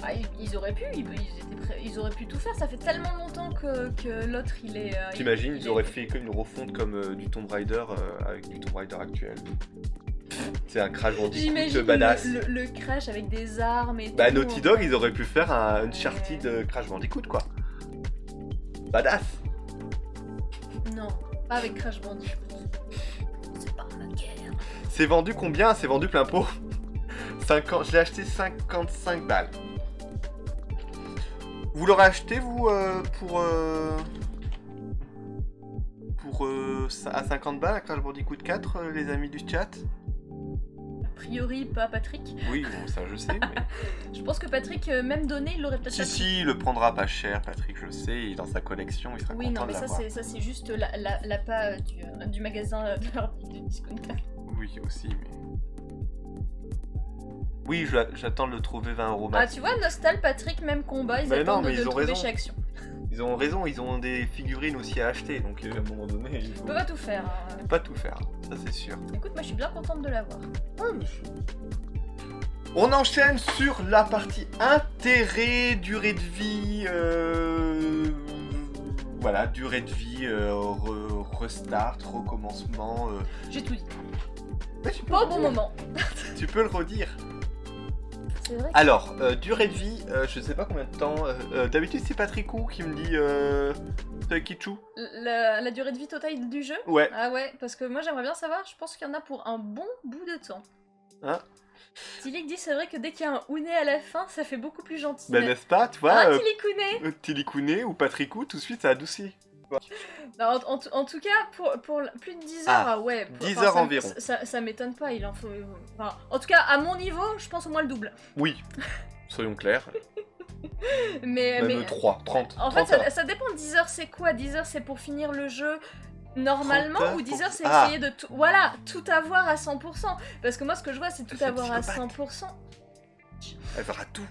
Ah, ils auraient pu, ils auraient pu tout faire. Ça fait tellement longtemps que l'autre il est. T'imagines, il ils est- auraient fait comme une refonte comme du Tomb Raider avec du Tomb Raider actuel. C'est un Crash Bandicoot J'imagine badass. le Crash avec des armes et Bah tout. Naughty Dog, ils auraient pu faire un Uncharted Crash Bandicoot quoi. Badass. Non, pas avec Crash Bandicoot. C'est pas ma guerre. C'est vendu combien? C'est vendu plein pot. 50... Je l'ai acheté 55 balles. Vous l'aurez acheté vous à 50 balles à Crash Bandicoot 4 les amis du chat? A priori, pas Patrick. Oui, bon, ça je sais, mais... Je pense que Patrick, même donné, il l'aurait peut-être pas pris. Si, il le prendra pas cher, Patrick, je le sais, il est dans sa collection, il sera Oui, content non, mais de ça l'avoir. c'est juste l'appât du magasin de discounter. Oui, aussi, mais... Oui, j'attends de le trouver 20€ Ah, max. tu vois, Nostal, Patrick, même combat, ils Mais non, attendent mais de ils ont trouver raison. chez Action. Ils ont raison, ils ont des figurines aussi à acheter, donc à un moment donné, il On faut peut pas tout faire. Hein. pas tout faire, ça c'est sûr. Écoute, moi je suis bien contente de l'avoir. On enchaîne sur la partie intérêt, durée de vie, voilà, durée de vie, restart, recommencement. J'ai tout dit. Mais tu peux Pas au le bon redire. moment. Tu peux le redire. C'est vrai. Alors, durée de vie, je sais pas combien de temps. D'habitude, c'est Patricou qui me dit Kichu. La durée de vie totale du jeu. Ouais. Ah ouais, parce que moi j'aimerais bien savoir, je pense qu'il y en a pour un bon bout de temps. Hein? Tilik dit c'est vrai que dès qu'il y a un Ouné à la fin, ça fait beaucoup plus gentil. Ben n'est-ce pas, tu vois, Ah, Tilik Ouné. Tilikouné ou Patricou, tout de suite ça adoucit. Non, en tout cas, pour plus de 10 heures, Ah, ouais. 10 enfin, heures ça- environ. Ça m'étonne pas, il en faut. Enfin, en tout cas, à mon niveau, je pense au moins le double. Oui, soyons clairs. Mais. Même 3, 30. En fait, 30 heures. ça dépend. 10 heures, c'est quoi? 10 heures, c'est pour finir le jeu normalement 30 heures ou 10 heures, c'est Ah. essayer de tout, voilà, tout avoir à 100%. Parce que moi, ce que je vois, c'est tout C'est avoir à psychopathe. 100%. Elle fera tout.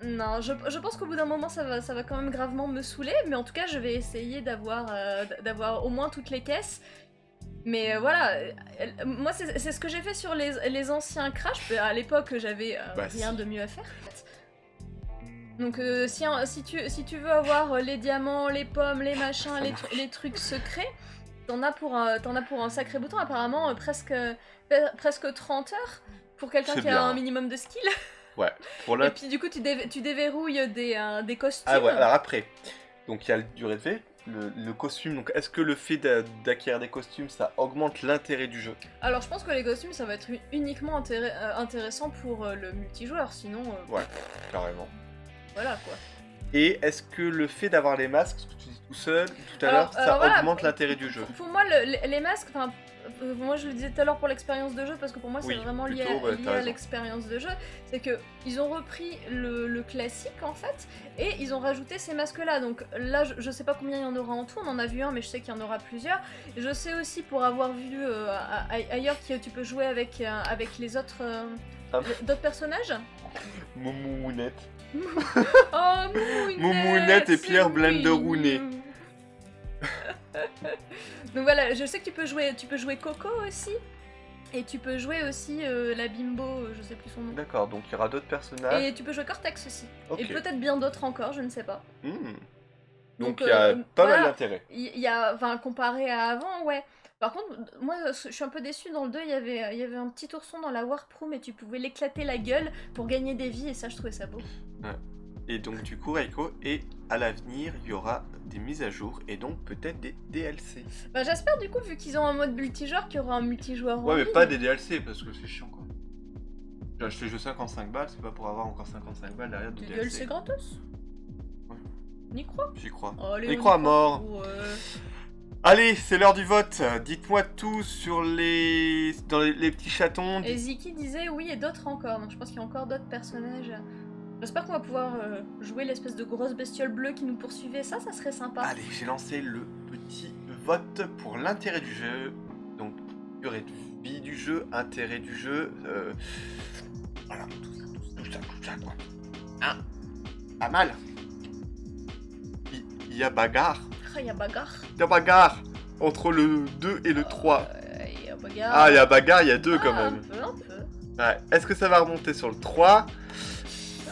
Non, je pense qu'au bout d'un moment, ça va quand même gravement me saouler. Mais en tout cas, je vais essayer d'avoir au moins toutes les caisses. Mais voilà, moi, c'est ce que j'ai fait sur les anciens Crash. À l'époque, j'avais Bah, rien si. de mieux à faire. Donc si tu veux avoir les diamants, les pommes, les machins, les trucs secrets, t'en as pour un sacré bouton, apparemment presque 30 heures pour quelqu'un C'est qui a bien. un minimum de skill. Ouais, pour Et la... puis du coup tu déverrouilles des costumes. Ah ouais, alors après, donc il y a le durée de vie, le costume, donc est-ce que le fait d'acquérir des costumes, ça augmente l'intérêt du jeu? Alors je pense que les costumes ça va être uniquement intéressant pour le multijoueur, sinon Ouais, carrément. voilà quoi. Et est-ce que le fait d'avoir les masques, ce que tu dis tout seul, tout à Alors, l'heure, ça voilà, augmente l'intérêt du jeu? Pour moi, les masques, enfin, moi je le disais tout à l'heure pour l'expérience de jeu, parce que pour moi c'est Oui, vraiment lié, plutôt, ouais, lié t'as à raison. l'expérience de jeu, c'est que ils ont repris le classique en fait, et ils ont rajouté ces masques-là. Donc là, je sais pas combien il y en aura en tout, on en a vu un, mais je sais qu'il y en aura plusieurs. Et je sais aussi pour avoir vu ailleurs que tu peux jouer avec les autres d'autres personnages. Moumounette. Oh, Moumounette et Pierre oui. Blenderounet. Donc voilà, je sais que tu peux jouer Coco aussi. Et tu peux jouer aussi la bimbo, je sais plus son nom. D'accord, donc il y aura d'autres personnages. Et tu peux jouer Cortex aussi. Ok. Et peut-être bien d'autres encore, je ne sais pas. Hmm. Donc, Donc il y a pas voilà. mal d'intérêt. Il y a, enfin, comparé à avant, ouais. Par contre, moi, je suis un peu déçue. Dans le 2, il y avait un petit ourson dans la Warp Room et tu pouvais l'éclater la gueule pour gagner des vies, et ça, je trouvais ça beau. Et donc du coup, Reiko, et à l'avenir, il y aura des mises à jour et donc peut-être des DLC. Bah, j'espère, du coup, vu qu'ils ont un mode multijoueur, qu'il y aura un multijoueur en Ouais, mais ligne. pas des DLC parce que c'est chiant quoi. J'ai acheté le jeu 55 balles, c'est pas pour avoir encore 55 balles derrière de Des DLC. DLC gratos. Ouais. N'y crois. J'y crois. Allez, J'y on y crois à mort. Ouais. Allez, c'est l'heure du vote. Dites-moi tout sur dans les petits chatons. Et Ziki disait oui, et d'autres encore. Donc je pense qu'il y a encore d'autres personnages. J'espère qu'on va pouvoir jouer l'espèce de grosse bestiole bleue qui nous poursuivait. Ça serait sympa. Allez, j'ai lancé le petit vote pour l'intérêt du jeu. Donc, durée de vie du jeu, intérêt du jeu. Voilà, tout ça, quoi. Hein, pas mal. Il y a bagarre. Ah, il y a bagarre. Il y a bagarre entre le 2 et le 3. Il y a bagarre. Ah, il y a bagarre, il y a 2 quand même. Un peu. Ouais. Est-ce que ça va remonter sur le 3?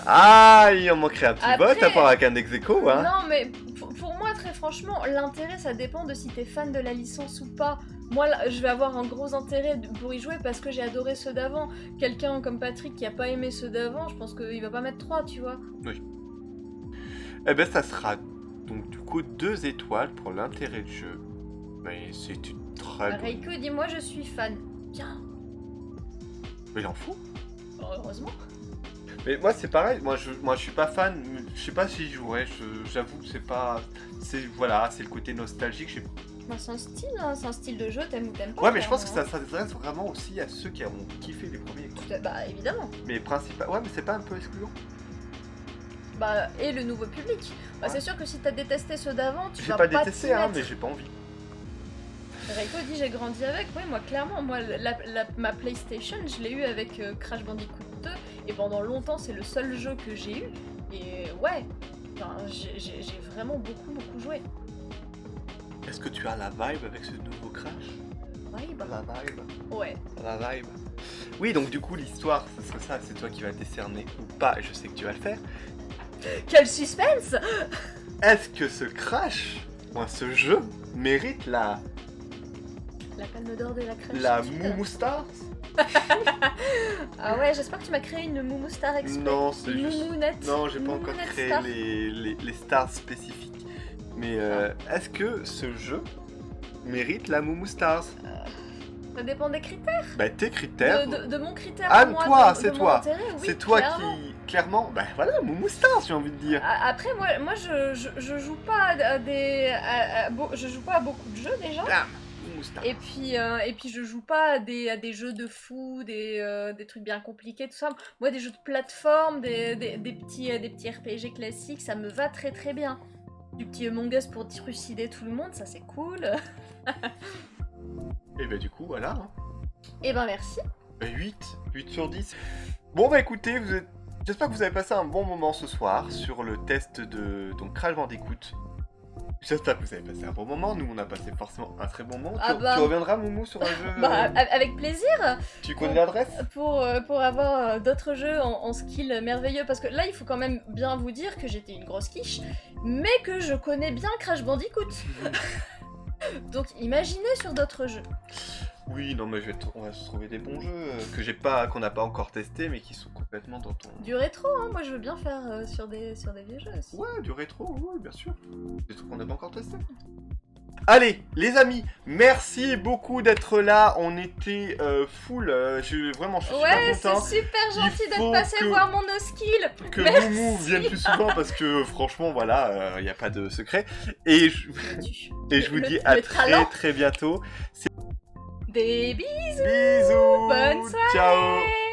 Ah, il en manquerait un petit Après- vote à part avec un ex-aequo, hein. Non, mais pour moi, très franchement, l'intérêt, ça dépend de si t'es fan de la licence ou pas. Moi, là, je vais avoir un gros intérêt pour y jouer parce que j'ai adoré ceux d'avant. Quelqu'un comme Patrick qui a pas aimé ceux d'avant, je pense qu'il va pas mettre 3, tu vois. Eh ben, ça sera donc du coup 2 étoiles pour l'intérêt du jeu. Mais c'est une très bonne... Reiko dit moi je suis fan. Bien. Mais il en fout. Heureusement. Mais moi c'est pareil, moi je suis pas fan, je sais pas si j'y jouerais, j'avoue que c'est pas... Voilà, c'est le côté nostalgique, je sais pas. Bah, c'est un style, hein, c'est un style de jeu, t'aimes ou t'aimes pas. Ouais, mais je pense que clairement, ça s'adresse vraiment aussi à ceux qui ont kiffé les premiers. Quoi. Bah évidemment. Mais principal... Ouais, mais c'est pas un peu excluant. Bah et le nouveau public. Bah Ouais. c'est sûr que si t'as détesté ceux d'avant, tu J'ai vas pas pas détesté, t'y hein, mettre. mais j'ai pas envie. Reiko dit j'ai grandi avec, oui moi clairement, moi ma PlayStation je l'ai eu avec Crash Bandicoot 2 et pendant longtemps c'est le seul jeu que j'ai eu et ouais, enfin, j'ai vraiment beaucoup joué. Est-ce que tu as la vibe avec ce nouveau Crash? Ouais, bah, La vibe. ouais. La vibe. Oui, donc du coup l'histoire, ce serait ça, c'est toi qui vas décerner ou pas, et je sais que tu vas le faire. Quel suspense. Est-ce que ce Crash, ou ce jeu, mérite la Palme d'or de la Crash. Moumou Stars? Ah ouais, j'espère que tu m'as créé une Moumou Star exprès. Non, c'est Une juste... Moumounette. Non, j'ai Une pas encore Moumounette créé Star. les stars spécifiques. Mais est-ce que ce jeu mérite la Moumou Stars? Ça dépend des critères. Bah tes critères... De mon critère Ah, à moi, toi, de c'est mon toi. intérêt, oui, c'est toi clairement. qui... Clairement, bah voilà, Moumou Stars j'ai envie de dire. Après, moi je joue pas à des. Je joue pas à beaucoup de jeux déjà. Bam, Moumou Stars. Et puis je joue pas à des jeux de fou, des trucs bien compliqués, tout ça. Moi, des jeux de plateforme, des petits RPG classiques, ça me va très très bien. Du petit Among Us pour trucider tout le monde, ça c'est cool. Et bah du coup, voilà. Hein. Et ben merci. Bah, 8 sur 10. Bon bah écoutez, j'espère que vous avez passé un bon moment ce soir sur le test de donc Crash Bandicoot. J'espère que vous avez passé un bon moment, nous on a passé forcément un très bon moment. Ah tu, bah. tu reviendras Moumou sur un jeu Bah, avec plaisir. Tu connais l'adresse? Pour avoir d'autres jeux en skill merveilleux, parce que là il faut quand même bien vous dire que j'étais une grosse quiche, mais que je connais bien Crash Bandicoot. Donc imaginez sur d'autres jeux. Oui, non mais on va se trouver des bons jeux qu'on n'a pas encore testés mais qui sont complètement dans ton... Du rétro, hein, moi je veux bien faire sur des vieux jeux aussi. Ouais, du rétro, oui, bien sûr. Des trucs qu'on n'a pas encore testés. Allez, les amis, merci beaucoup d'être là. On était full. Je suis Ouais, super content. c'est super gentil Il faut d'être passé que- voir mon no-skill. Que Merci. Moumou vienne plus souvent parce que franchement, voilà, il n'y a pas de secret. Et je vous dis à le talent. très bientôt. Des bisous. Bisous. Bonne soirée. Ciao.